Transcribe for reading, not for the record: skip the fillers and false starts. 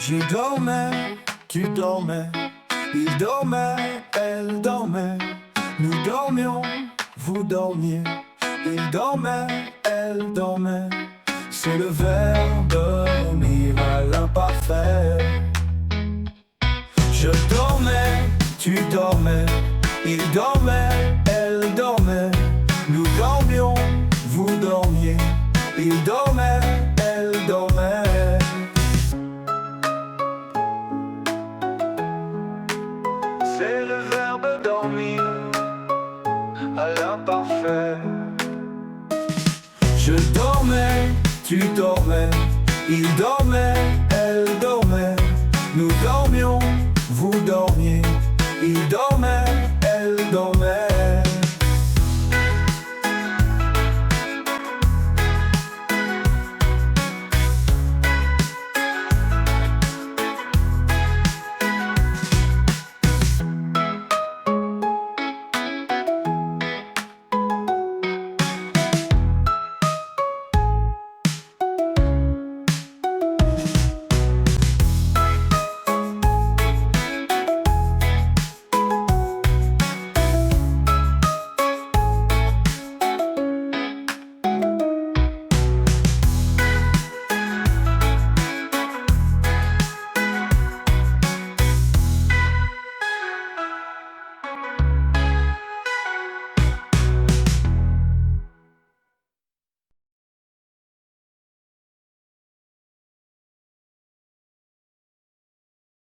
Je dormais, tu dormais, il dormait, elle dormait, nous dormions, vous dormiez, il dormait, elle dormait. C'est le verbe dormir à l'imparfait. Je dormais, tu dormais, il dormait, elle dormait, nous dormions, vous dormiez, il dormait, elle dormait. C'est le verbe dormir à l'imparfait. Je dormais, tu dormais, il dormait,